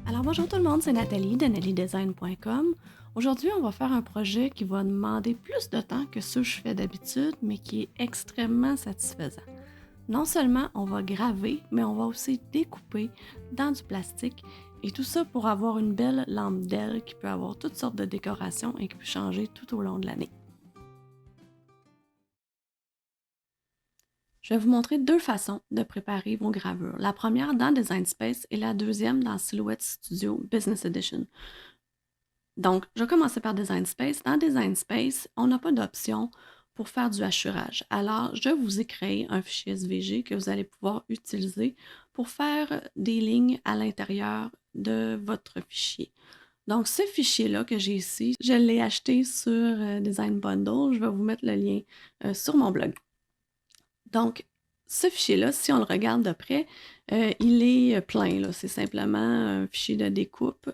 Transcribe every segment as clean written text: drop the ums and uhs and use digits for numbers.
Alors bonjour tout le monde, c'est Nathalie de nathaliedesign.com. Aujourd'hui, on va faire un projet qui va demander plus de temps que ce que je fais d'habitude, mais qui est extrêmement satisfaisant. Non seulement on va graver, mais on va aussi découper dans du plastique et tout ça pour avoir une belle lampe d'aile qui peut avoir toutes sortes de décorations et qui peut changer tout au long de l'année. Je vais vous montrer deux façons de préparer vos gravures. La première dans Design Space et la deuxième dans Silhouette Studio Business Edition. Donc, je vais commencer par Design Space. Dans Design Space, on n'a pas d'option pour faire du hachurage. Alors, je vous ai créé un fichier SVG que vous allez pouvoir utiliser pour faire des lignes à l'intérieur de votre fichier. Donc, ce fichier-là que j'ai ici, je l'ai acheté sur Design Bundle. Je vais vous mettre le lien sur mon blog. Donc, ce fichier-là, si on le regarde de près, il est plein. C'est simplement un fichier de découpe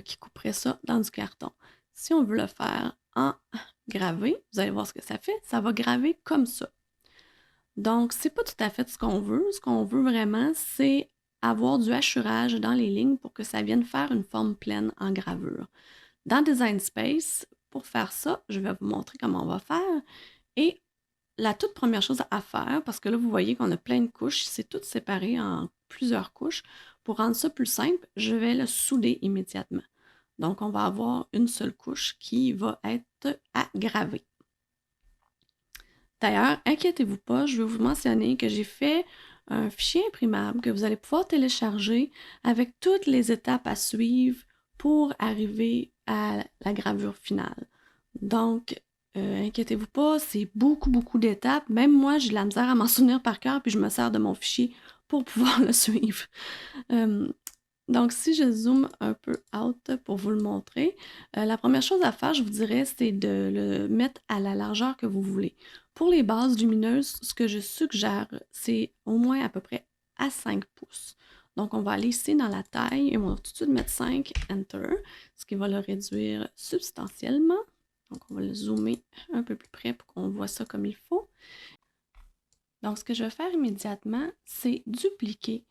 qui couperait ça dans du carton. Si on veut le faire en gravé, vous allez voir ce que ça fait. Ça va graver comme ça. Donc, c'est pas tout à fait ce qu'on veut. Ce qu'on veut vraiment, c'est avoir du hachurage dans les lignes pour que ça vienne faire une forme pleine en gravure. Dans Design Space, pour faire ça, je vais vous montrer comment on va faire. Et la toute première chose à faire, parce que là, vous voyez qu'on a plein de couches, c'est tout séparé en plusieurs couches. Pour rendre ça plus simple, je vais le souder immédiatement. Donc, on va avoir une seule couche qui va être à graver. D'ailleurs, inquiétez-vous pas, je vais vous mentionner que j'ai fait un fichier imprimable que vous allez pouvoir télécharger avec toutes les étapes à suivre pour arriver à la gravure finale. Donc, inquiétez-vous pas, c'est beaucoup d'étapes. Même moi, j'ai de la misère à m'en souvenir par cœur, puis je me sers de mon fichier pour pouvoir le suivre. Donc, si je zoome un peu out pour vous le montrer, la première chose à faire, je vous dirais, c'est de le mettre à la largeur que vous voulez. Pour les bases lumineuses, ce que je suggère, c'est au moins à peu près à 5 pouces. Donc, on va aller ici dans la taille et on va tout de suite mettre 5, Enter, ce qui va le réduire substantiellement. Donc, on va le zoomer un peu plus près pour qu'on voit ça comme il faut. Donc, ce que je vais faire immédiatement, c'est dupliquer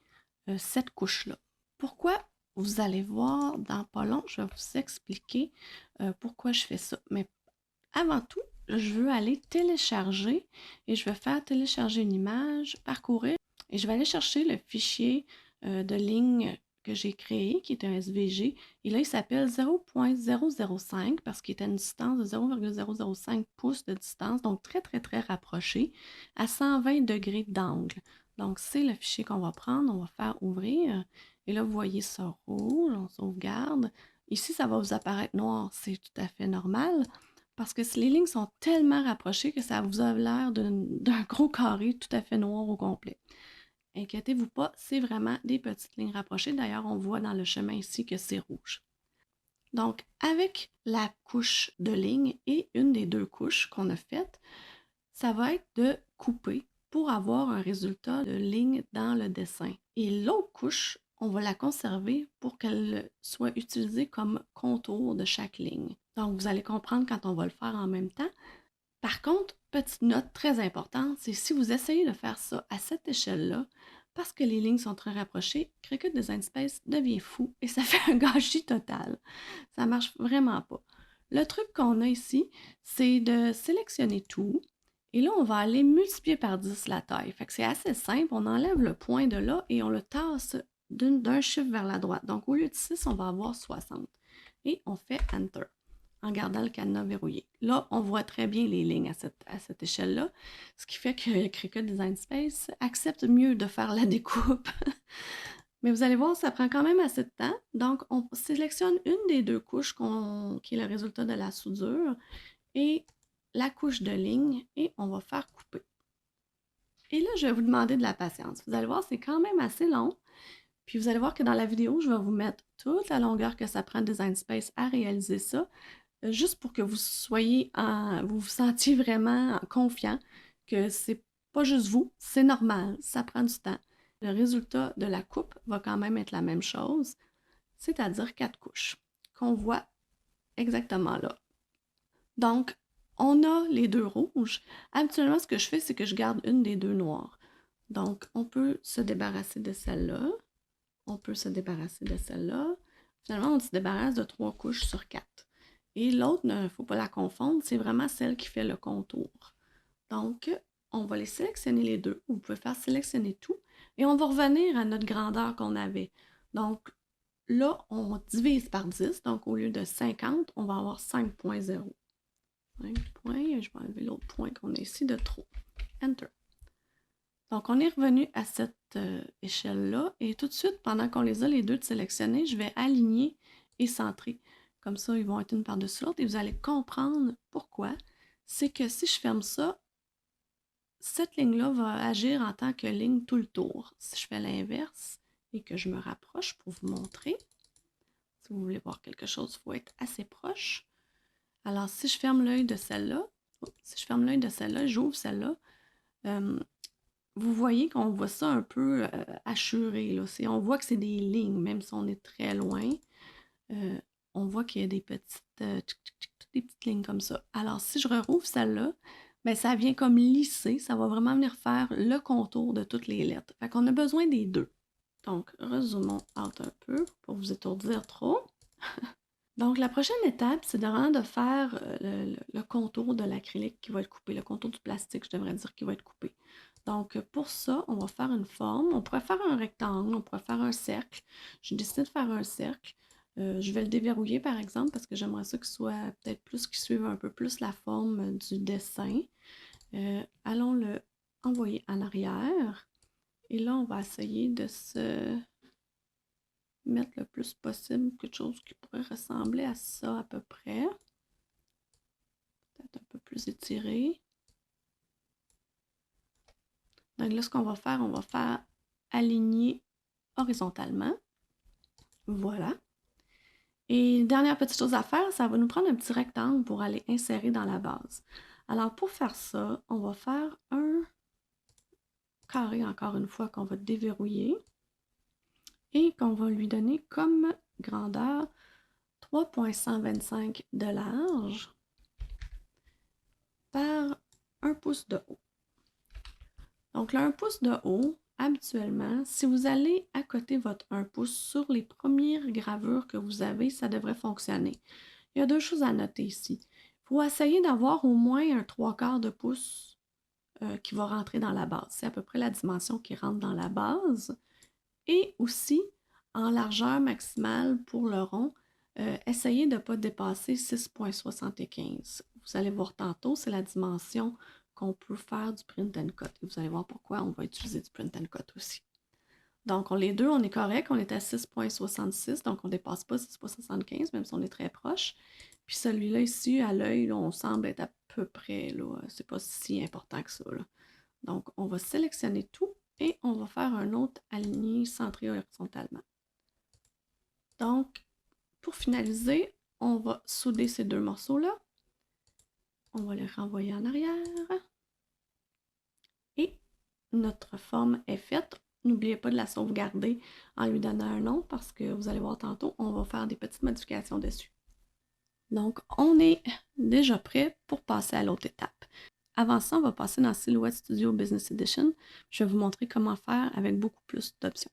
cette couche-là. Pourquoi? Vous allez voir dans pas long, je vais vous expliquer pourquoi je fais ça. Mais avant tout, je veux aller télécharger et je vais faire télécharger une image, parcourir et je vais aller chercher le fichier de ligne que j'ai créé, qui est un SVG. Et là, il s'appelle 0.005 parce qu'il est à une distance de 0,005 pouces de distance, donc très rapproché, à 120 degrés d'angle. Donc, c'est le fichier qu'on va prendre, on va faire ouvrir. Et là, vous voyez ça rouge, on sauvegarde. Ici, ça va vous apparaître noir, c'est tout à fait normal. Parce que les lignes sont tellement rapprochées que ça vous a l'air d'un gros carré tout à fait noir au complet. Inquiétez-vous pas, c'est vraiment des petites lignes rapprochées. D'ailleurs, on voit dans le chemin ici que c'est rouge. Donc, avec la couche de ligne et une des deux couches qu'on a faites, ça va être de couper pour avoir un résultat de ligne dans le dessin. Et l'autre couche, on va la conserver pour qu'elle soit utilisée comme contour de chaque ligne. Donc, vous allez comprendre quand on va le faire en même temps. Par contre, petite note très importante, c'est si vous essayez de faire ça à cette échelle-là, parce que les lignes sont très rapprochées, Cricut Design Space devient fou et ça fait un gâchis total. Ça marche vraiment pas. Le truc qu'on a ici, c'est de sélectionner tout. Et là, on va aller multiplier par 10 la taille. Fait que c'est assez simple. On enlève le point de là et on le tasse d'un chiffre vers la droite. Donc, au lieu de 6, on va avoir 60. Et on fait Enter en gardant le cadenas verrouillé. Là, on voit très bien les lignes à cette échelle-là, ce qui fait que Cricut Design Space accepte mieux de faire la découpe. Mais vous allez voir, ça prend quand même assez de temps. Donc, on sélectionne une des deux couches qui est le résultat de la soudure et la couche de ligne et on va faire couper. Et là, je vais vous demander de la patience. Vous allez voir, c'est quand même assez long. Puis vous allez voir que dans la vidéo, je vais vous mettre toute la longueur que ça prend Design Space à réaliser ça, juste pour que vous vous vous sentiez vraiment confiant que c'est pas juste vous, c'est normal, ça prend du temps. Le résultat de la coupe va quand même être la même chose, c'est-à-dire 4 couches, qu'on voit exactement là. Donc, on a les deux rouges. Habituellement, ce que je fais, c'est que je garde une des deux noires. Donc, on peut se débarrasser de celle-là. On peut se débarrasser de celle-là. Finalement, on se débarrasse de 3 couches sur 4. Et l'autre, il ne faut pas la confondre, c'est vraiment celle qui fait le contour. Donc, on va les sélectionner les deux. Vous pouvez faire sélectionner tout. Et on va revenir à notre grandeur qu'on avait. Donc, là, on divise par 10. Donc, au lieu de 50, on va avoir 5.0. 5 points. Je vais enlever l'autre point qu'on a ici de trop. Enter. Donc, on est revenu à cette échelle-là. Et tout de suite, pendant qu'on les a les deux de sélectionnés, je vais aligner et centrer. Comme ça, ils vont être une par-dessus l'autre. Et vous allez comprendre pourquoi. C'est que si je ferme ça, cette ligne-là va agir en tant que ligne tout le tour. Si je fais l'inverse et que je me rapproche pour vous montrer, si vous voulez voir quelque chose, il faut être assez proche. Alors, si je ferme l'œil de celle-là, j'ouvre celle-là, vous voyez qu'on voit ça un peu hachuré. Là. On voit que c'est des lignes, même si on est très loin. On voit qu'il y a des petites lignes comme ça. Alors, si je rouvre celle-là, ben, ça vient comme lisser. Ça va vraiment venir faire le contour de toutes les lettres. Fait qu'on a besoin des deux. Donc, rezoomons out un peu pour vous étourdir trop. Donc, la prochaine étape, c'est vraiment de faire le contour de l'acrylique qui va être coupé, le contour du plastique, je devrais dire, qui va être coupé. Donc, pour ça, on va faire une forme. On pourrait faire un rectangle, on pourrait faire un cercle. J'ai décidé de faire un cercle. Je vais le déverrouiller, par exemple, parce que j'aimerais ça qu'il soit peut-être plus, qu'il suive un peu plus la forme du dessin. Allons le envoyer en arrière. Et là, on va essayer de se mettre le plus possible quelque chose qui pourrait ressembler à ça à peu près. Peut-être un peu plus étiré. Donc là, ce qu'on va faire aligner horizontalement. Voilà. Et dernière petite chose à faire, ça va nous prendre un petit rectangle pour aller insérer dans la base. Alors pour faire ça, on va faire un carré encore une fois qu'on va déverrouiller et qu'on va lui donner comme grandeur 3,125 de large par 1 pouce de haut. Donc, le 1 pouce de haut, habituellement, si vous allez accoter votre 1 pouce sur les premières gravures que vous avez, ça devrait fonctionner. Il y a deux choses à noter ici. Il faut essayer d'avoir au moins un 3/4 de pouce qui va rentrer dans la base. C'est à peu près la dimension qui rentre dans la base. Et aussi, en largeur maximale pour le rond, essayez de ne pas dépasser 6,75. Vous allez voir tantôt, c'est la dimension qu'on peut faire du print and cut. Et vous allez voir pourquoi on va utiliser du print and cut aussi. Donc, les deux, on est correct. On est à 6,66, donc on ne dépasse pas 6,75, même si on est très proche. Puis celui-là ici, à l'œil, on semble être à peu près, là, c'est pas si important que ça. Là. Donc, on va sélectionner tout et on va faire un autre aligné centré horizontalement. Donc, pour finaliser, on va souder ces deux morceaux-là. On va les renvoyer en arrière. Et notre forme est faite. N'oubliez pas de la sauvegarder en lui donnant un nom parce que vous allez voir tantôt, on va faire des petites modifications dessus. Donc, on est déjà prêt pour passer à l'autre étape. Avant ça, on va passer dans Silhouette Studio Business Edition. Je vais vous montrer comment faire avec beaucoup plus d'options.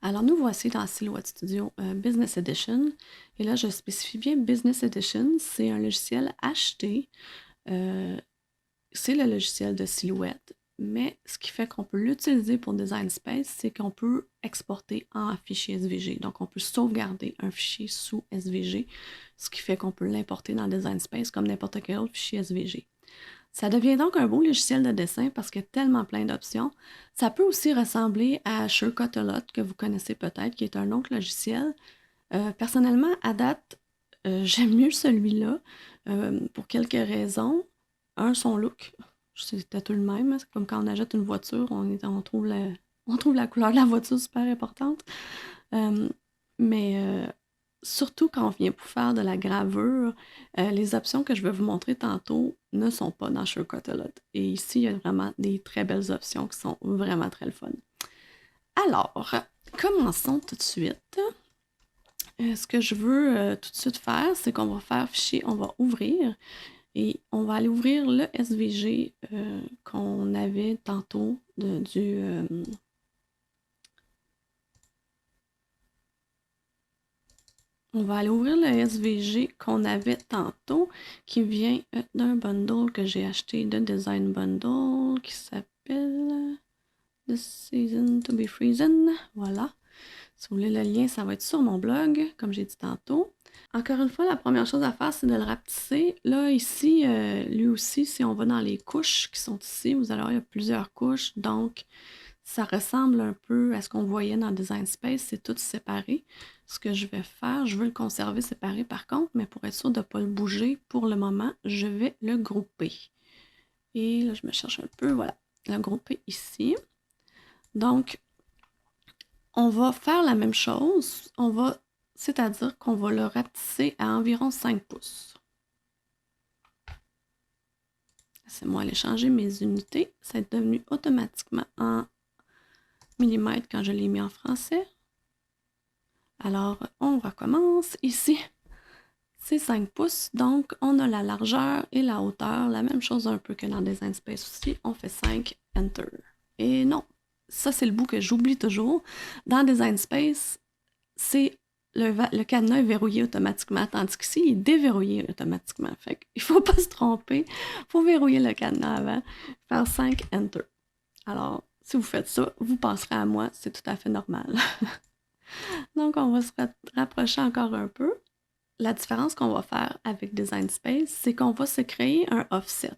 Alors, nous voici dans Silhouette Studio Business Edition. Et là, je spécifie bien Business Edition. C'est un logiciel acheté. C'est le logiciel de Silhouette. Mais ce qui fait qu'on peut l'utiliser pour Design Space, c'est qu'on peut exporter en fichier SVG. Donc, on peut sauvegarder un fichier sous SVG, ce qui fait qu'on peut l'importer dans Design Space comme n'importe quel autre fichier SVG. Ça devient donc un beau logiciel de dessin parce qu'il y a tellement plein d'options. Ça peut aussi ressembler à Shirkotalot, que vous connaissez peut-être, qui est un autre logiciel. Personnellement, à date, j'aime mieux celui-là pour quelques raisons. Un, son look. C'était tout le même. C'est comme quand on achète une voiture, on trouve la couleur de la voiture super importante. Mais surtout quand on vient pour faire de la gravure, les options que je vais vous montrer tantôt ne sont pas dans Shirkotalot. Et ici, il y a vraiment des très belles options qui sont vraiment très le fun. Alors, commençons tout de suite. Ce que je veux tout de suite faire, c'est qu'on va faire fichier, on va ouvrir et on va aller ouvrir le SVG qu'on avait tantôt On va aller ouvrir le SVG qu'on avait tantôt, qui vient d'un bundle que j'ai acheté de Design Bundle, qui s'appelle The Season to be Frozen. Voilà. Si vous voulez le lien, ça va être sur mon blog, comme j'ai dit tantôt. Encore une fois, la première chose à faire, c'est de le rapetisser. Là, ici, lui aussi, si on va dans les couches qui sont ici, vous allez voir, il y a plusieurs couches. Donc, ça ressemble un peu à ce qu'on voyait dans Design Space. C'est tout séparé. Ce que je vais faire, je veux le conserver séparé par contre, mais pour être sûr de ne pas le bouger pour le moment, je vais le grouper. Et là, je me cherche un peu. Voilà, le grouper ici. Donc, on va faire la même chose. C'est-à-dire qu'on va le rapetisser à environ 5 pouces. Laissez-moi aller changer mes unités. Ça est devenu automatiquement en millimètres quand je l'ai mis en français. Alors, on recommence. Ici, c'est 5 pouces. Donc, on a la largeur et la hauteur. La même chose un peu que dans Design Space aussi. On fait 5, Enter. Et non, ça, c'est le bout que j'oublie toujours. Dans Design Space, c'est le cadenas est verrouillé automatiquement, tandis qu'ici, il est déverrouillé automatiquement. Fait qu'il ne faut pas se tromper. Il faut verrouiller le cadenas avant. Faire 5, Enter. Alors, si vous faites ça, vous passerez à moi. C'est tout à fait normal. Donc, on va se rapprocher encore un peu. La différence qu'on va faire avec Design Space, c'est qu'on va se créer un offset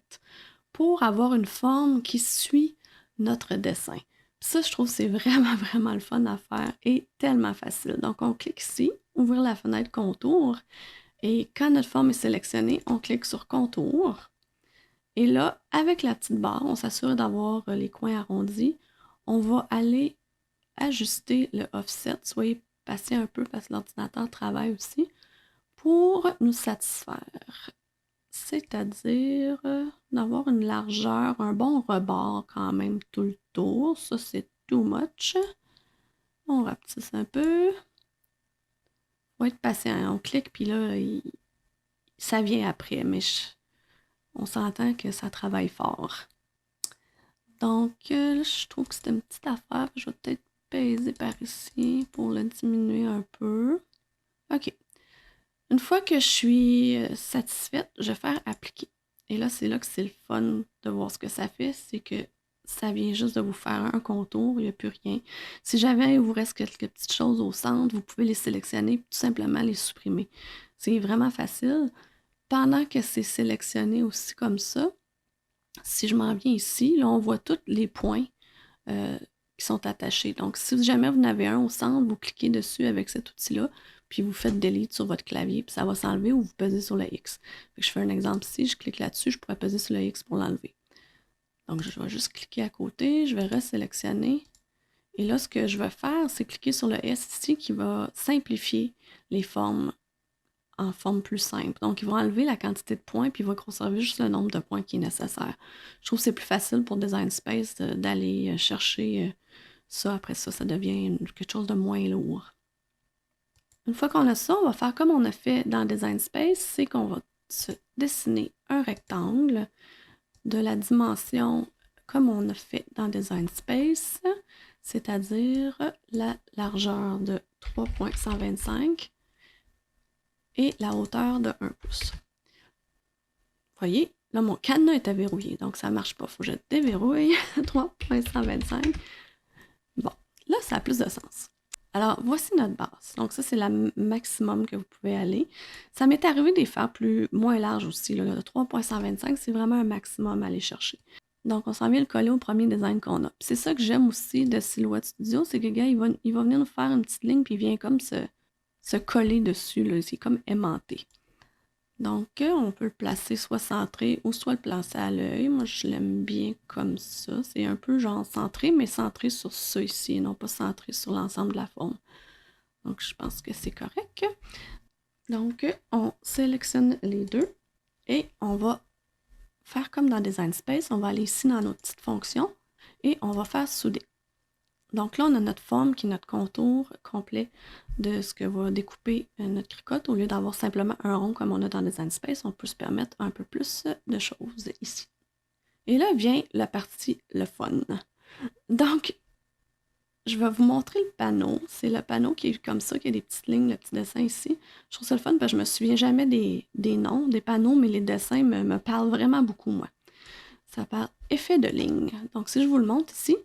pour avoir une forme qui suit notre dessin. Puis ça, je trouve que c'est vraiment, vraiment le fun à faire et tellement facile. Donc, on clique ici, ouvrir la fenêtre contour, et quand notre forme est sélectionnée, on clique sur contour. Et là, avec la petite barre, on s'assure d'avoir les coins arrondis. On va aller ajuster le offset. Soyez patient un peu parce que l'ordinateur travaille aussi pour nous satisfaire. C'est-à-dire d'avoir une largeur, un bon rebord quand même tout le tour. Ça, c'est too much. On rapetisse un peu. Faut être patient. On clique, puis là, ça vient après, mais on s'entend que ça travaille fort. Donc, là, je trouve que c'est une petite affaire. Je vais peut-être peser par ici pour le diminuer un peu. OK. Une fois que je suis satisfaite, je vais faire appliquer. Et là, c'est que c'est le fun de voir ce que ça fait. C'est que ça vient juste de vous faire un contour, il n'y a plus rien. Si jamais il vous reste quelques petites choses au centre, vous pouvez les sélectionner et tout simplement les supprimer. C'est vraiment facile. Pendant que c'est sélectionné aussi comme ça, si je m'en viens ici, là, on voit tous les points euh, qui sont attachés. Donc, si jamais vous en avez un au centre, vous cliquez dessus avec cet outil-là, puis vous faites Delete sur votre clavier, puis ça va s'enlever ou vous pesez sur le X. Fait que je fais un exemple ici, je clique là-dessus, je pourrais peser sur le X pour l'enlever. Donc, je vais juste cliquer à côté, je vais resélectionner. Et là, ce que je vais faire, c'est cliquer sur le S ici qui va simplifier les formes en forme plus simple. Donc, il va enlever la quantité de points puis il va conserver juste le nombre de points qui est nécessaire. Je trouve que c'est plus facile pour Design Space d'aller chercher ça. Après ça, ça devient quelque chose de moins lourd. Une fois qu'on a ça, on va faire comme on a fait dans Design Space, c'est qu'on va se dessiner un rectangle de la dimension comme on a fait dans Design Space, c'est-à-dire la largeur de 3,125 et la hauteur de 1 pouce. Vous voyez, là, mon cadenas est verrouillé, donc ça ne marche pas. Il faut que je déverrouille 3,125. Bon, là, ça a plus de sens. Alors, voici notre base. Donc, ça, c'est la maximum que vous pouvez aller. Ça m'est arrivé de les faire moins large aussi. Là, le 3,125, c'est vraiment un maximum à aller chercher. Donc, on s'en vient le coller au premier design qu'on a. C'est ça que j'aime aussi de Silhouette Studio, c'est que le gars, il va venir nous faire une petite ligne, puis il vient comme se coller dessus. Là. C'est comme aimanté. Donc, on peut le placer soit centré ou soit le placer à l'œil. Moi, je l'aime bien comme ça. C'est un peu genre centré, mais centré sur ça ici, et non pas centré sur l'ensemble de la forme. Donc, je pense que c'est correct. Donc, on sélectionne les deux et on va faire comme dans Design Space. On va aller ici dans nos petites fonctions et on va faire souder. Donc là, on a notre forme qui est notre contour complet de ce que va découper notre cricotte. Au lieu d'avoir simplement un rond comme on a dans Design Space, on peut se permettre un peu plus de choses ici. Et là vient la partie le fun. Donc, je vais vous montrer le panneau. C'est le panneau qui est comme ça, qui a des petites lignes, le petit dessin ici. Je trouve ça le fun parce que je me souviens jamais des noms des panneaux, mais les dessins me parlent vraiment beaucoup, moi. Ça parle effet de ligne. Donc, si je vous le montre ici,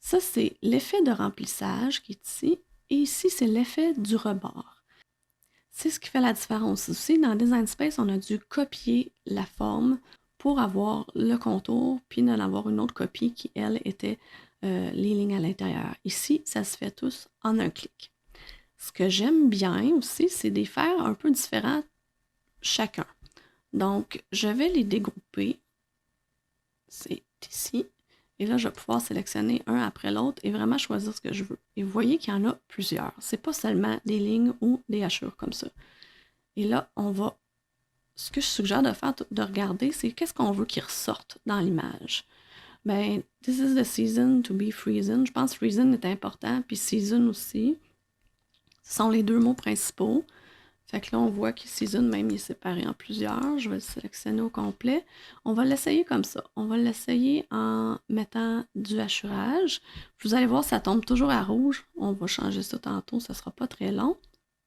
ça, c'est l'effet de remplissage qui est ici. Et ici, c'est l'effet du rebord. C'est ce qui fait la différence. Aussi, dans Design Space, on a dû copier la forme pour avoir le contour, puis d'en avoir une autre copie qui, elle, était les lignes à l'intérieur. Ici, ça se fait tous en un clic. Ce que j'aime bien aussi, c'est de les faire un peu différents chacun. Donc, je vais les dégrouper. C'est ici. Et là, je vais pouvoir sélectionner un après l'autre et vraiment choisir ce que je veux. Et vous voyez qu'il y en a plusieurs. C'est pas seulement des lignes ou des hachures comme ça. Et là, on va... Ce que je suggère de faire, de regarder, c'est qu'est-ce qu'on veut qu'il ressorte dans l'image. Ben, this is the season to be freezing. Je pense que freezing est important, puis season aussi. Ce sont les deux mots principaux. Fait que là, on voit que season, même, il est séparé en plusieurs. Je vais le sélectionner au complet. On va l'essayer comme ça. On va l'essayer en mettant du hachurage. Vous allez voir, ça tombe toujours à rouge. On va changer ça tantôt, ça sera pas très long.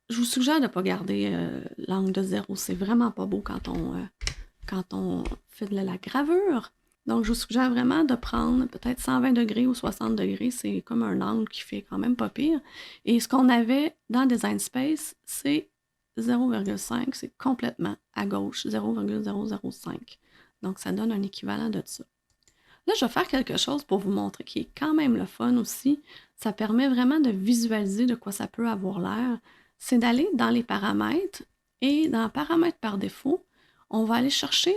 Je vous suggère de ne pas garder l'angle de 0. C'est vraiment pas beau quand on fait de la gravure. Donc, je vous suggère vraiment de prendre peut-être 120 degrés ou 60 degrés. C'est comme un angle qui fait quand même pas pire. Et ce qu'on avait dans Design Space, c'est 0,5. C'est complètement à gauche, 0,005. Donc, ça donne un équivalent de ça. Là, je vais faire quelque chose pour vous montrer qui est quand même le fun aussi. Ça permet vraiment de visualiser de quoi ça peut avoir l'air. C'est d'aller dans les paramètres et dans paramètres par défaut, on va aller chercher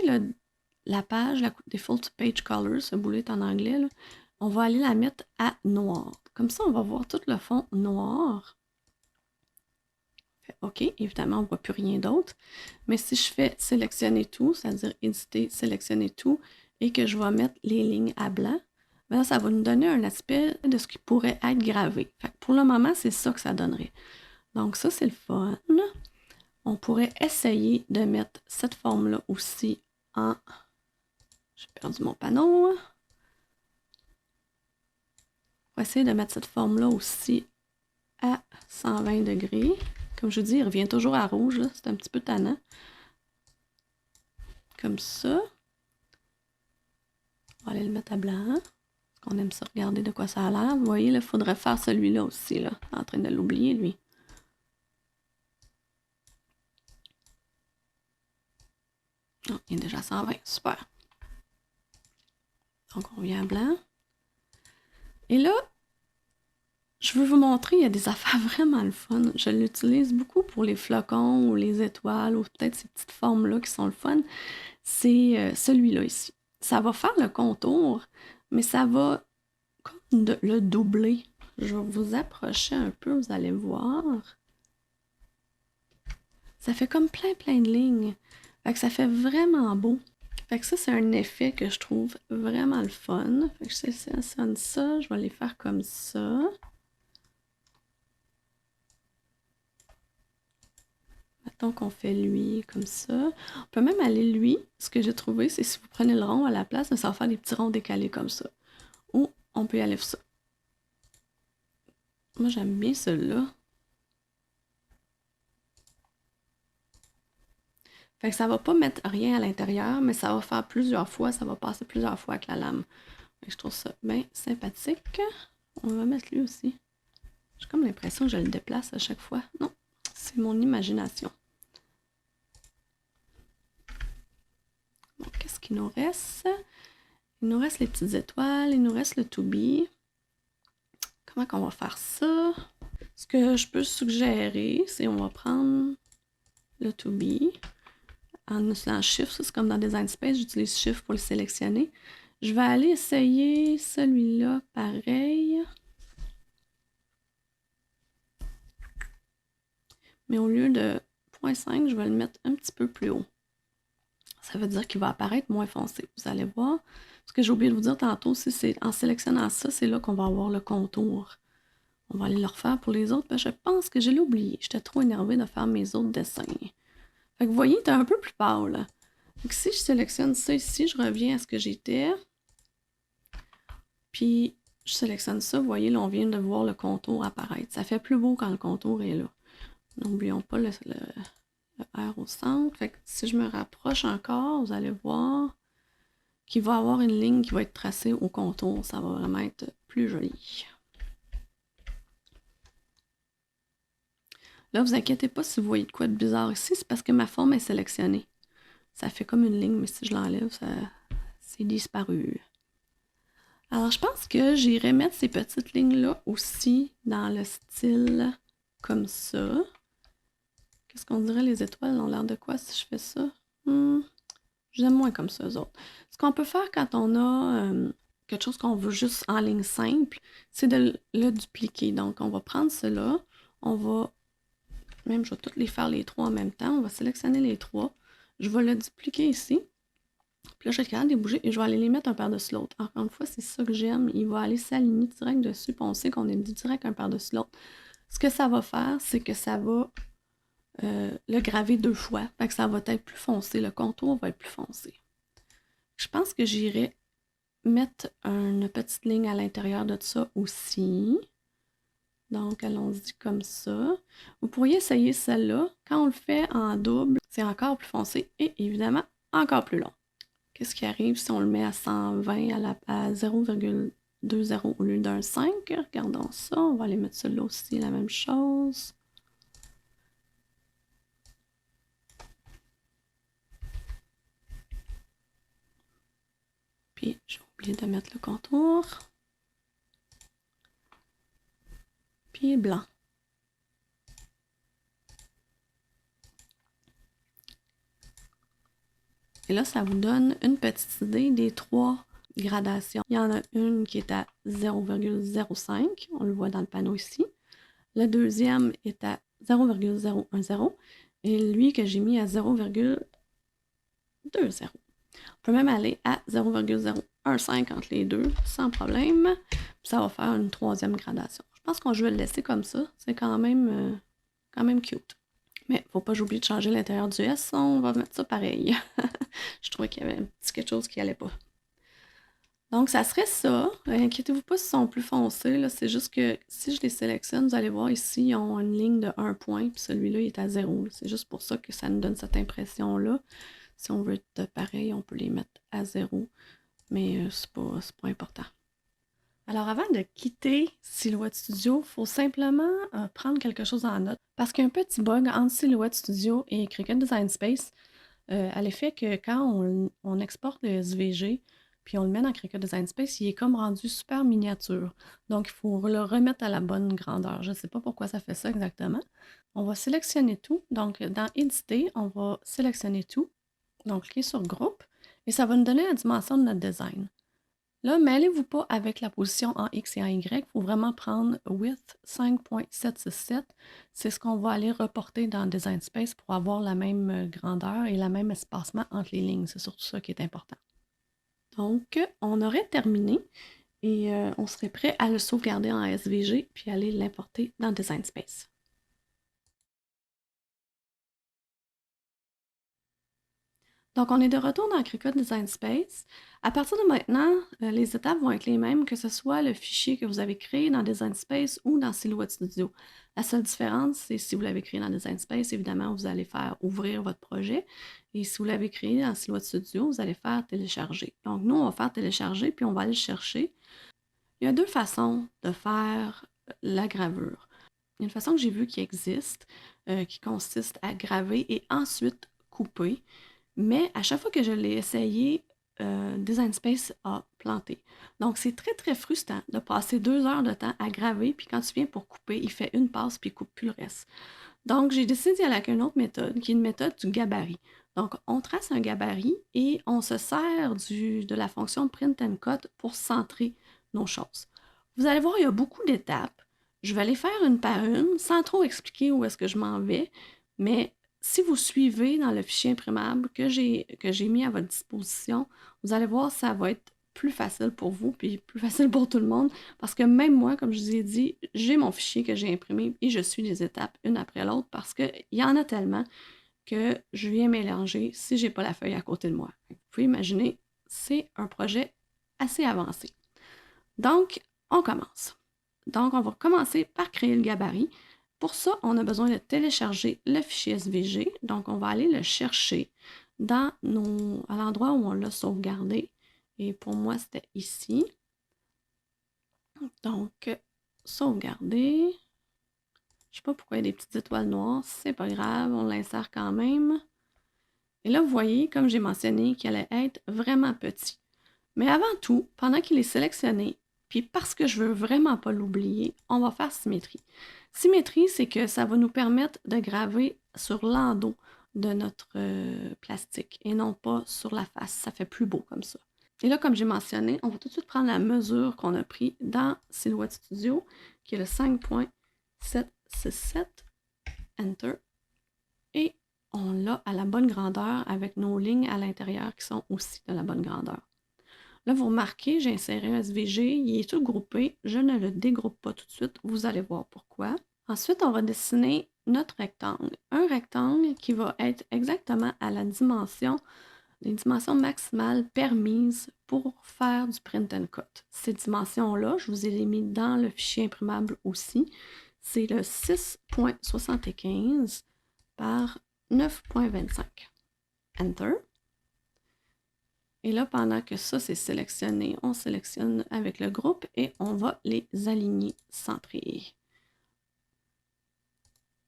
la page, la Default Page Color, ce boulet en anglais, là, on va aller la mettre à noir. Comme ça, on va voir tout le fond noir. OK, évidemment, on ne voit plus rien d'autre. Mais si je fais sélectionner tout, c'est-à-dire éditer, sélectionner tout, et que je vais mettre les lignes à blanc, ben là, ça va nous donner un aspect de ce qui pourrait être gravé. Fait que pour le moment, c'est ça que ça donnerait. Donc ça, c'est le fun. On pourrait essayer de mettre cette forme-là aussi en... J'ai perdu mon panneau. On va essayer de mettre cette forme-là aussi à 120 degrés. Comme je vous dis, il revient toujours à rouge. C'est un petit peu tannant. Comme ça. On va aller le mettre à blanc. Parce qu'on aime ça regarder de quoi ça a l'air. Vous voyez, il faudrait faire celui-là aussi. Là. En train de l'oublier, lui. Oh, il est déjà à 120. Super. Donc, on vient à blanc. Et là, je veux vous montrer, il y a des affaires vraiment le fun. Je l'utilise beaucoup pour les flocons ou les étoiles ou peut-être ces petites formes-là qui sont le fun. C'est celui-là ici. Ça va faire le contour, mais ça va comme le doubler. Je vais vous approcher un peu, vous allez voir. Ça fait comme plein de lignes. Fait que ça fait vraiment beau. Fait que ça, c'est un effet que je trouve vraiment le fun. Fait que je sélectionne ça, je vais les faire comme ça. Mettons qu'on fait lui comme ça. On peut même aller lui. Ce que j'ai trouvé, c'est si vous prenez le rond à la place, ça va faire des petits ronds décalés comme ça. Ou on peut y aller ça. Moi, j'aime bien celui-là. Fait que ça va pas mettre rien à l'intérieur, mais ça va faire plusieurs fois, ça va passer plusieurs fois avec la lame. Fait que je trouve ça bien sympathique. On va mettre lui aussi. J'ai comme l'impression que je le déplace à chaque fois. Non, c'est mon imagination. Bon, qu'est-ce qu'il nous reste? Il nous reste les petites étoiles, il nous reste le to be. Comment qu'on va faire ça? Ce que je peux suggérer, c'est on va prendre le to be en utilisant Shift. C'est comme dans Design Space, j'utilise Shift pour le sélectionner. Je vais aller essayer celui-là pareil. Mais au lieu de 0.5, je vais le mettre un petit peu plus haut. Ça veut dire qu'il va apparaître moins foncé. Vous allez voir. Ce que j'ai oublié de vous dire tantôt, c'est en sélectionnant ça, c'est là qu'on va avoir le contour. On va aller le refaire pour les autres. Je pense que je l'ai oublié. J'étais trop énervée de faire mes autres dessins. Fait que vous voyez, c'est un peu plus pâle. Donc si je sélectionne ça ici, je reviens à ce que j'étais. Puis Je sélectionne ça. Vous voyez, là, on vient de voir le contour apparaître. Ça fait plus beau quand le contour est là. N'oublions pas le R au centre. Fait que si je me rapproche encore, vous allez voir qu'il va y avoir une ligne qui va être tracée au contour. Ça va vraiment être plus joli. Là, vous inquiétez pas si vous voyez de quoi de bizarre ici, c'est parce que ma forme est sélectionnée. Ça fait comme une ligne, mais si je l'enlève, c'est disparu. Alors, je pense que j'irai mettre ces petites lignes-là aussi dans le style comme ça. Qu'est-ce qu'on dirait, les étoiles ont l'air de quoi si je fais ça? J'aime moins comme ça, eux autres. Ce qu'on peut faire quand on a quelque chose qu'on veut juste en ligne simple, c'est de le dupliquer. Donc, on va prendre cela, on va, même je vais toutes les faire les trois en même temps, on va sélectionner les trois, je vais le dupliquer ici, puis là, je vais être capable de les bouger et je vais aller les mettre un par-dessus l'autre. Encore une fois, c'est ça que j'aime, il va aller s'aligner direct dessus, puis on sait qu'on est direct un par-dessus l'autre. Ce que ça va faire, c'est que ça va le graver deux fois, fait que ça va être plus foncé, le contour va être plus foncé. Je pense que j'irai mettre une petite ligne à l'intérieur de ça aussi. Donc, allons-y comme ça. Vous pourriez essayer celle-là. Quand on le fait en double, c'est encore plus foncé et évidemment encore plus long. Qu'est-ce qui arrive si on le met à 120 à 0,20 au lieu d'un 5? Regardons ça. On va aller mettre celui-là aussi, la même chose. Puis, j'ai oublié de mettre le contour. Puis, blanc. Et là, ça vous donne une petite idée des trois gradations. Il y en a une qui est à 0,05, on le voit dans le panneau ici. La deuxième est à 0,010 et lui que j'ai mis à 0,20. On peut même aller à 0,015 entre les deux sans problème. Puis ça va faire une troisième gradation. Je pense qu'on je vais le laisser comme ça. C'est quand même cute. Mais il ne faut pas j'oublie de changer l'intérieur du S. On va mettre ça pareil. Je trouvais qu'il y avait un petit quelque chose qui n'allait pas. Donc, ça serait ça. Inquiétez-vous pas s'ils sont plus foncés. C'est juste que si je les sélectionne, vous allez voir ici, ils ont une ligne de 1 point, puis celui-là, il est à 0. C'est juste pour ça que ça nous donne cette impression-là. Si on veut être pareil, on peut les mettre à 0. Mais c'est pas important. Alors, avant de quitter Silhouette Studio, il faut simplement prendre quelque chose en note. Parce qu'il y a un petit bug entre Silhouette Studio et Cricut Design Space à l'effet que quand on exporte le SVG, puis on le met dans Cricut Design Space, il est comme rendu super miniature. Donc, il faut le remettre à la bonne grandeur. Je ne sais pas pourquoi ça fait ça exactement. On va sélectionner tout. Donc, dans Éditer, on va sélectionner tout. Donc, cliquez sur Groupe et ça va nous donner la dimension de notre design. Là, mêlez-vous pas avec la position en X et en Y. Il faut vraiment prendre Width 5.767. C'est ce qu'on va aller reporter dans Design Space pour avoir la même grandeur et le même espacement entre les lignes. C'est surtout ça qui est important. Donc, on aurait terminé et on serait prêt à le sauvegarder en SVG puis aller l'importer dans Design Space. Donc, on est de retour dans Cricut Design Space. À partir de maintenant, les étapes vont être les mêmes, que ce soit le fichier que vous avez créé dans Design Space ou dans Silhouette Studio. La seule différence, c'est si vous l'avez créé dans Design Space, évidemment, vous allez faire ouvrir votre projet. Et si vous l'avez créé dans Silhouette Studio, vous allez faire télécharger. Donc, nous, on va faire télécharger, puis on va aller le chercher. Il y a deux façons de faire la gravure. Il y a une façon que j'ai vue qui existe, qui consiste à graver et ensuite couper. Mais à chaque fois que je l'ai essayé, Design Space a planté. Donc, c'est très, très frustrant de passer 2 heures de temps à graver, puis quand tu viens pour couper, il fait une passe, puis il ne coupe plus le reste. Donc, j'ai décidé d'y aller avec une autre méthode, qui est une méthode du gabarit. Donc, on trace un gabarit et on se sert de la fonction Print and Cut pour centrer nos choses. Vous allez voir, il y a beaucoup d'étapes. Je vais les faire une par une, sans trop expliquer où est-ce que je m'en vais, mais si vous suivez dans le fichier imprimable que j'ai mis à votre disposition, vous allez voir, ça va être plus facile pour vous, puis plus facile pour tout le monde, parce que même moi, comme je vous ai dit, j'ai mon fichier que j'ai imprimé et je suis les étapes une après l'autre, parce qu'il y en a tellement que je viens mélanger si je n'ai pas la feuille à côté de moi. Vous pouvez imaginer, c'est un projet assez avancé. Donc, on commence. Donc, on va commencer par créer le gabarit. Pour ça, on a besoin de télécharger le fichier SVG. Donc, on va aller le chercher à l'endroit où on l'a sauvegardé. Et pour moi, c'était ici. Donc, sauvegarder. Je ne sais pas pourquoi il y a des petites étoiles noires. C'est pas grave, on l'insère quand même. Et là, vous voyez, comme j'ai mentionné, qu'il allait être vraiment petit. Mais avant tout, pendant qu'il est sélectionné, puis parce que je veux vraiment pas l'oublier, on va faire symétrie. Symétrie, c'est que ça va nous permettre de graver sur l'endos de notre plastique et non pas sur la face. Ça fait plus beau comme ça. Et là, comme j'ai mentionné, on va tout de suite prendre la mesure qu'on a pris dans Silhouette Studio, qui est le 5.767. Enter. Et on l'a à la bonne grandeur avec nos lignes à l'intérieur qui sont aussi de la bonne grandeur. Là, vous remarquez, j'ai inséré un SVG, il est tout groupé. Je ne le dégroupe pas tout de suite, vous allez voir pourquoi. Ensuite, on va dessiner notre rectangle. Un rectangle qui va être exactement à la dimension, les dimensions maximales permises pour faire du print and cut. Ces dimensions-là, je vous ai les mis dans le fichier imprimable aussi. C'est le 6.75 par 9.25. Enter. Et là, pendant que ça, c'est sélectionné, on sélectionne avec le groupe et on va les aligner centrés.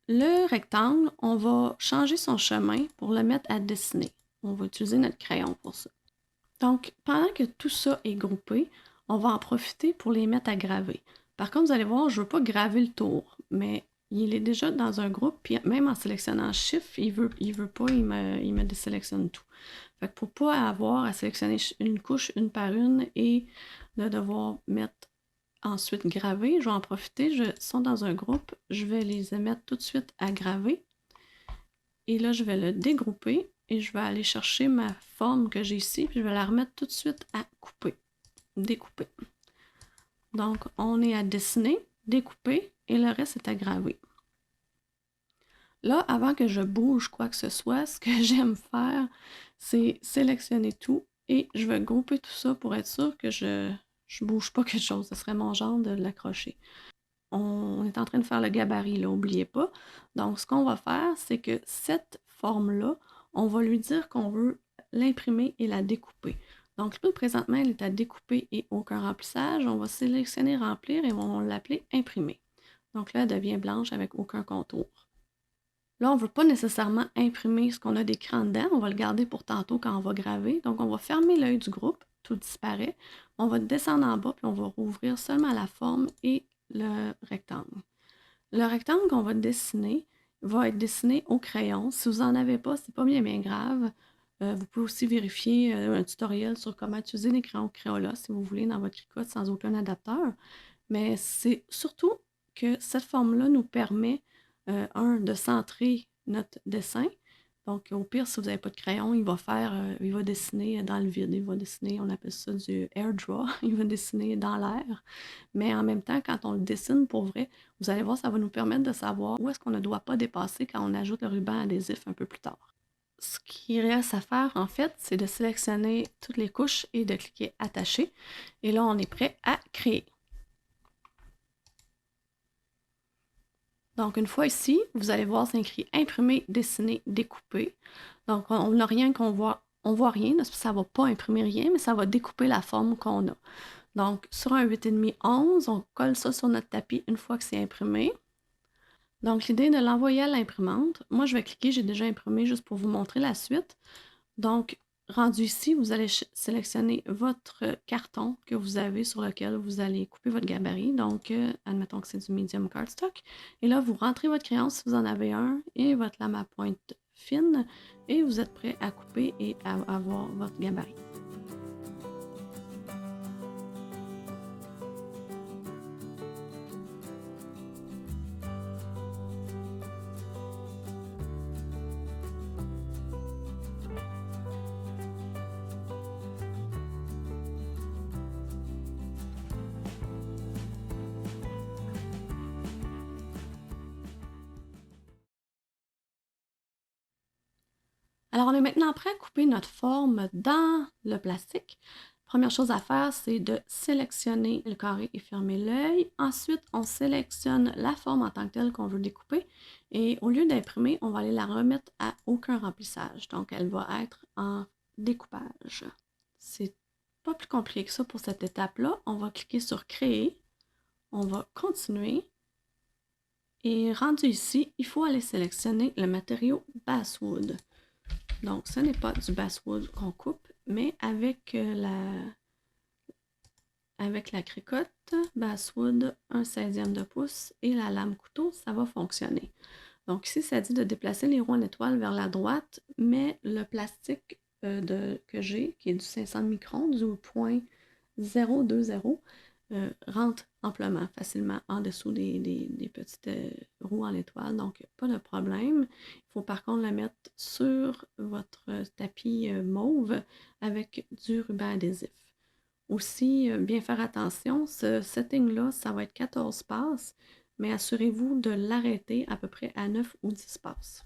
Le rectangle, on va changer son chemin pour le mettre à dessiner. On va utiliser notre crayon pour ça. Donc, pendant que tout ça est groupé, on va en profiter pour les mettre à graver. Par contre, vous allez voir, je ne veux pas graver le tour, mais il est déjà dans un groupe, puis même en sélectionnant Shift, il veut pas, il me désélectionne tout. Fait que pour ne pas avoir à sélectionner une couche une par une et de devoir mettre ensuite graver, je vais en profiter. Ils sont dans un groupe, je vais les mettre tout de suite à graver. Et là, je vais le dégrouper et je vais aller chercher ma forme que j'ai ici, puis je vais la remettre tout de suite à couper, découper. Donc, on est à dessiner, découper et le reste est à graver. Là, avant que je bouge quoi que ce soit, ce que j'aime faire, c'est sélectionner tout et je vais grouper tout ça pour être sûr que je ne bouge pas quelque chose. Ce serait mon genre de l'accrocher. On est en train de faire le gabarit, là, n'oubliez pas. Donc, ce qu'on va faire, c'est que cette forme-là, on va lui dire qu'on veut l'imprimer et la découper. Donc, là, présentement, elle est à découper et aucun remplissage. On va sélectionner remplir et on va l'appeler imprimer. Donc là, elle devient blanche avec aucun contour. Là, on ne veut pas nécessairement imprimer ce qu'on a d'écran dedans. On va le garder pour tantôt quand on va graver. Donc, on va fermer l'œil du groupe. Tout disparaît. On va descendre en bas, puis on va rouvrir seulement la forme et le rectangle. Le rectangle qu'on va dessiner va être dessiné au crayon. Si vous n'en avez pas, c'est pas bien grave. Vous pouvez aussi vérifier un tutoriel sur comment utiliser les crayons Crayola si vous voulez dans votre Cricut sans aucun adaptateur. Mais c'est surtout que cette forme-là nous permet, de centrer notre dessin. Donc, au pire, si vous n'avez pas de crayon, il va dessiner dans le vide. Il va dessiner, on appelle ça du air draw. Il va dessiner dans l'air. Mais en même temps, quand on le dessine pour vrai, vous allez voir, ça va nous permettre de savoir où est-ce qu'on ne doit pas dépasser quand on ajoute le ruban adhésif un peu plus tard. Ce qui reste à faire, en fait, c'est de sélectionner toutes les couches et de cliquer Attacher. Et là, on est prêt à créer. Donc, une fois ici, vous allez voir, c'est écrit imprimer, dessiner, découper. Donc, on n'a rien qu'on voit. On voit rien, ça ne va pas imprimer rien, mais ça va découper la forme qu'on a. Donc, sur un 8,5 11, on colle ça sur notre tapis une fois que c'est imprimé. Donc, l'idée de l'envoyer à l'imprimante, moi, je vais cliquer, j'ai déjà imprimé juste pour vous montrer la suite. Donc, rendu ici, vous allez sélectionner votre carton que vous avez sur lequel vous allez couper votre gabarit. Donc, admettons que c'est du medium cardstock. Et là, vous rentrez votre crayon si vous en avez un et votre lame à pointe fine et vous êtes prêt à couper et à avoir votre gabarit. Alors, on est maintenant prêt à couper notre forme dans le plastique. Première chose à faire, c'est de sélectionner le carré et fermer l'œil. Ensuite, on sélectionne la forme en tant que telle qu'on veut découper. Et au lieu d'imprimer, on va aller la remettre à aucun remplissage. Donc, elle va être en découpage. C'est pas plus compliqué que ça pour cette étape-là. On va cliquer sur Créer. On va continuer. Et rendu ici, il faut aller sélectionner le matériau Basswood. Donc, ce n'est pas du Basswood qu'on coupe, mais avec la cricotte Basswood 1/16e de pouce et la lame couteau, ça va fonctionner. Donc ici, ça dit de déplacer les roues en étoile vers la droite, mais le plastique que j'ai, qui est du 500 microns, du point 020, rentre amplement, facilement en dessous des petites roues en étoile, donc pas de problème. Il faut par contre la mettre sur votre tapis mauve avec du ruban adhésif. Aussi, bien faire attention, ce setting-là, ça va être 14 passes, mais assurez-vous de l'arrêter à peu près à 9 ou 10 passes.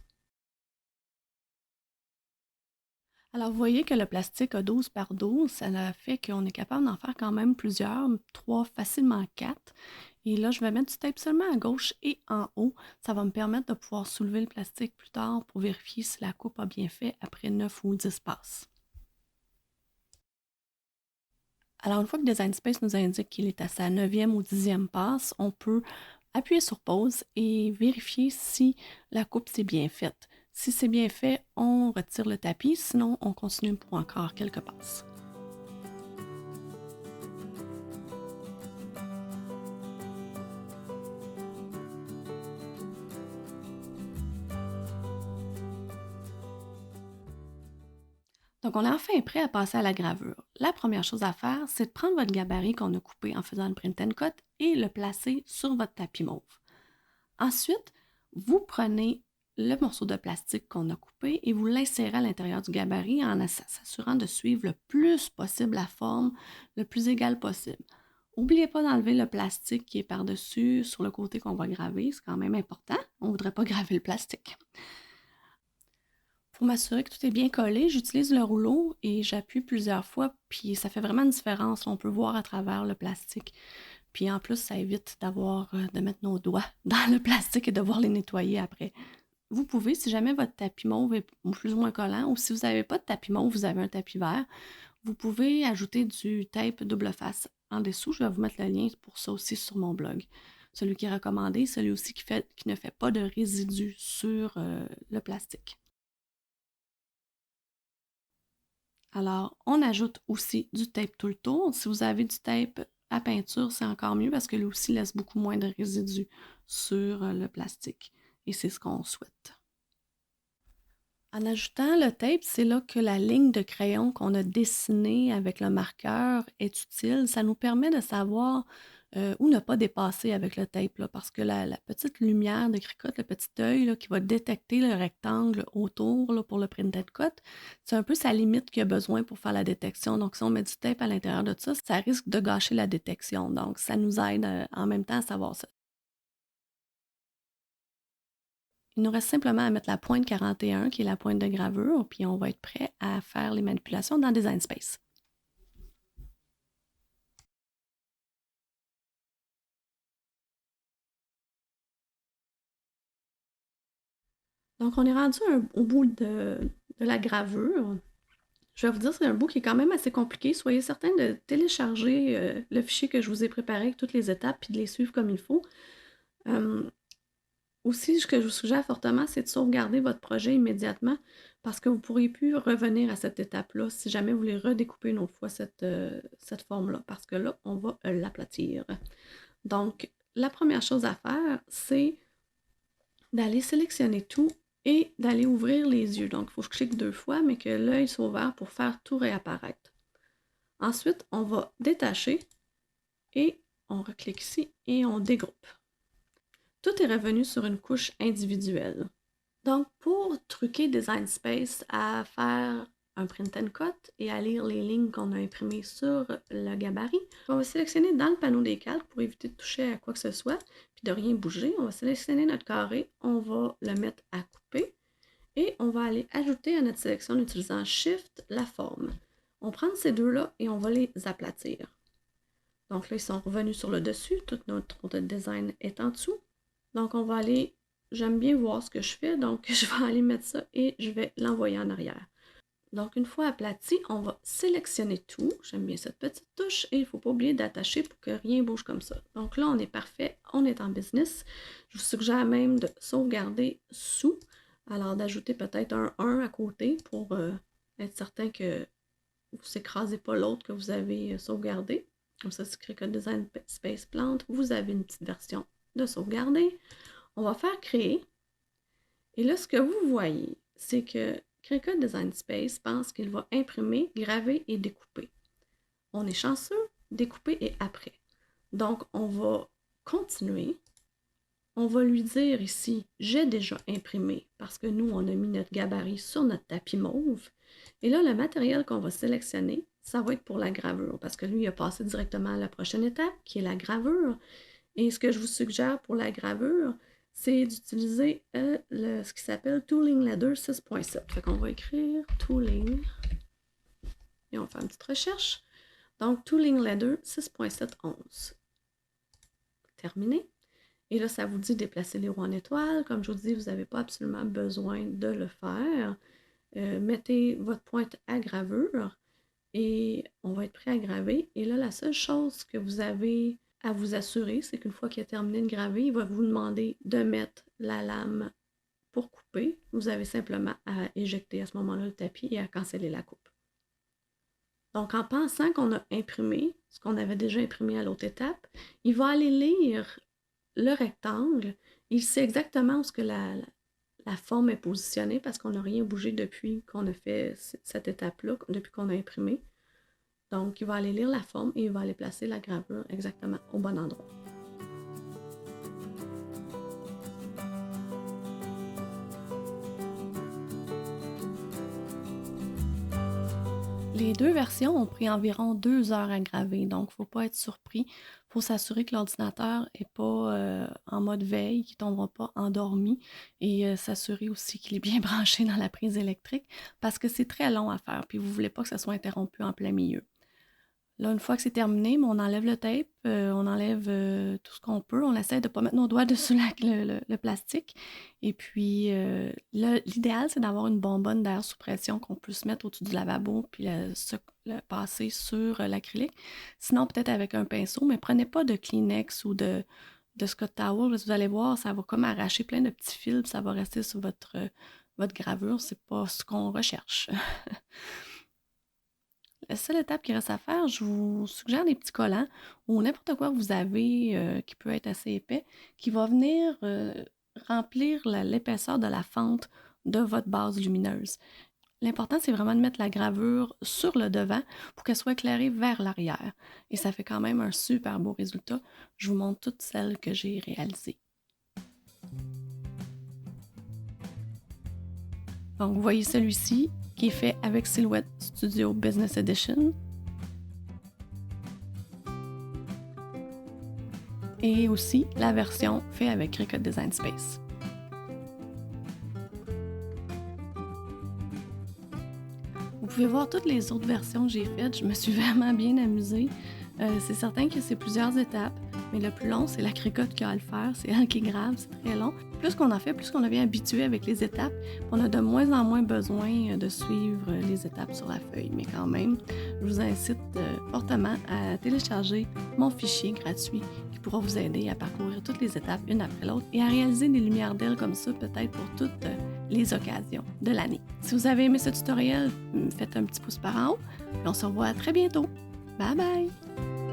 Alors, vous voyez que le plastique a 12 par 12, ça fait qu'on est capable d'en faire quand même plusieurs, 3, facilement 4. Et là, je vais mettre du tape seulement à gauche et en haut. Ça va me permettre de pouvoir soulever le plastique plus tard pour vérifier si la coupe a bien fait après 9 ou 10 passes. Alors, une fois que Design Space nous indique qu'il est à sa 9e ou 10e passe, on peut appuyer sur pause et vérifier si la coupe s'est bien faite. Si c'est bien fait, on retire le tapis, sinon on continue pour encore quelques passes. Donc, on est enfin prêt à passer à la gravure. La première chose à faire, c'est de prendre votre gabarit qu'on a coupé en faisant une print and cut et le placer sur votre tapis mauve. Ensuite, vous prenez le morceau de plastique qu'on a coupé et vous l'insérez à l'intérieur du gabarit en s'assurant de suivre le plus possible la forme, le plus égale possible. N'oubliez pas d'enlever le plastique qui est par-dessus, sur le côté qu'on va graver, c'est quand même important. On ne voudrait pas graver le plastique. Pour m'assurer que tout est bien collé, j'utilise le rouleau et j'appuie plusieurs fois, puis ça fait vraiment une différence. On peut voir à travers le plastique. Puis en plus, ça évite de mettre nos doigts dans le plastique et de devoir les nettoyer après. Vous pouvez, si jamais votre tapis mauve est plus ou moins collant, ou si vous n'avez pas de tapis mauve, vous avez un tapis vert, vous pouvez ajouter du tape double face en dessous. Je vais vous mettre le lien pour ça aussi sur mon blog. Celui qui est recommandé, celui aussi qui ne fait pas de résidus sur le plastique. Alors, on ajoute aussi du tape tout le tour. Si vous avez du tape à peinture, c'est encore mieux parce que lui aussi laisse beaucoup moins de résidus sur le plastique. Et c'est ce qu'on souhaite. En ajoutant le tape, c'est là que la ligne de crayon qu'on a dessinée avec le marqueur est utile. Ça nous permet de savoir où ne pas dépasser avec le tape, là, parce que la petite lumière de cricotte, le petit œil là, qui va détecter le rectangle autour là, pour le printed cut, c'est un peu sa limite qu'il a besoin pour faire la détection. Donc, si on met du tape à l'intérieur de ça risque de gâcher la détection. Donc, ça nous aide en même temps à savoir ça. Il nous reste simplement à mettre la pointe 41, qui est la pointe de gravure, puis on va être prêt à faire les manipulations dans Design Space. Donc, on est rendu au bout de la gravure. Je vais vous dire, c'est un bout qui est quand même assez compliqué. Soyez certain de télécharger le fichier que je vous ai préparé avec toutes les étapes puis de les suivre comme il faut. Aussi, ce que je vous suggère fortement, c'est de sauvegarder votre projet immédiatement parce que vous ne pourrez plus revenir à cette étape-là si jamais vous voulez redécouper une autre fois cette forme-là, parce que là, on va l'aplatir. Donc, la première chose à faire, c'est d'aller sélectionner tout et d'aller ouvrir les yeux. Donc, il faut que je clique 2 fois, mais que l'œil soit ouvert pour faire tout réapparaître. Ensuite, on va détacher et on reclique ici et on dégroupe. Tout est revenu sur une couche individuelle. Donc, pour truquer Design Space à faire un print and cut et à lire les lignes qu'on a imprimées sur le gabarit, on va sélectionner dans le panneau des calques pour éviter de toucher à quoi que ce soit puis de rien bouger. On va sélectionner notre carré, on va le mettre à couper et on va aller ajouter à notre sélection en utilisant Shift la forme. On prend ces deux-là et on va les aplatir. Donc là, ils sont revenus sur le dessus. Tout notre design est en dessous. Donc on va aller, j'aime bien voir ce que je fais, donc je vais aller mettre ça et je vais l'envoyer en arrière. Donc une fois aplati, on va sélectionner tout. J'aime bien cette petite touche et il ne faut pas oublier d'attacher pour que rien bouge comme ça. Donc là, on est parfait, on est en business. Je vous suggère même de sauvegarder sous. Alors d'ajouter peut-être un 1 à côté pour être certain que vous n'écrasez pas l'autre que vous avez sauvegardé. Comme ça, c'est Cricut Design Space Plant. Vous avez une petite version de sauvegarder. On va faire créer. Et là, ce que vous voyez, c'est que Cricut Design Space pense qu'il va imprimer, graver et découper. On est chanceux, découper et après. Donc, on va continuer. On va lui dire ici, j'ai déjà imprimé parce que nous, on a mis notre gabarit sur notre tapis mauve. Et là, le matériel qu'on va sélectionner, ça va être pour la gravure parce que lui, il a passé directement à la prochaine étape qui est la gravure. Et ce que je vous suggère pour la gravure, c'est d'utiliser ce qui s'appelle Tooling Ladder 6.7. Fait qu'on va écrire Tooling et on va faire une petite recherche. Donc, Tooling Ladder 6.7.11. Terminé. Et là, ça vous dit déplacer les roues en étoile. Comme je vous dis, vous n'avez pas absolument besoin de le faire. Mettez votre pointe à gravure et on va être prêt à graver. Et là, la seule chose que vous avez à vous assurer, c'est qu'une fois qu'il a terminé de graver, il va vous demander de mettre la lame pour couper. Vous avez simplement à éjecter à ce moment-là le tapis et à canceller la coupe. Donc, en pensant qu'on a imprimé ce qu'on avait déjà imprimé à l'autre étape, il va aller lire le rectangle. Il sait exactement où ce que la forme est positionnée parce qu'on n'a rien bougé depuis qu'on a fait cette étape-là, depuis qu'on a imprimé. Donc, il va aller lire la forme et il va aller placer la gravure exactement au bon endroit. Les deux versions ont pris environ 2 heures à graver, donc il ne faut pas être surpris. Il faut s'assurer que l'ordinateur n'est pas en mode veille, qu'il ne tombera pas endormi et s'assurer aussi qu'il est bien branché dans la prise électrique parce que c'est très long à faire puis vous ne voulez pas que ça soit interrompu en plein milieu. Là, une fois que c'est terminé, on enlève le tape, on enlève tout ce qu'on peut. On essaie de ne pas mettre nos doigts dessus le plastique. Et puis, là, l'idéal, c'est d'avoir une bonbonne d'air sous pression qu'on puisse mettre au-dessus du lavabo puis le passer sur l'acrylique. Sinon, peut-être avec un pinceau, mais prenez pas de Kleenex ou de Scott Towel. Vous allez voir, ça va comme arracher plein de petits fils puis ça va rester sur votre gravure. C'est pas ce qu'on recherche. La seule étape qui reste à faire, je vous suggère des petits collants ou n'importe quoi que vous avez qui peut être assez épais, qui va venir remplir l'épaisseur de la fente de votre base lumineuse. L'important, c'est vraiment de mettre la gravure sur le devant pour qu'elle soit éclairée vers l'arrière. Et ça fait quand même un super beau résultat. Je vous montre toutes celles que j'ai réalisées. Donc, vous voyez celui-ci qui est fait avec Silhouette Studio Business Edition. Et aussi la version faite avec Cricut Design Space. Vous pouvez voir toutes les autres versions que j'ai faites. Je me suis vraiment bien amusée. C'est certain que c'est plusieurs étapes, mais le plus long, c'est la Cricut qui a à le faire. C'est elle qui grave, c'est très long. Plus qu'on en fait, plus qu'on devient habitué avec les étapes, on a de moins en moins besoin de suivre les étapes sur la feuille. Mais quand même, je vous incite fortement à télécharger mon fichier gratuit qui pourra vous aider à parcourir toutes les étapes une après l'autre et à réaliser des lumières d'ailes comme ça, peut-être pour toutes les occasions de l'année. Si vous avez aimé ce tutoriel, faites un petit pouce par en haut et on se revoit très bientôt. Bye bye!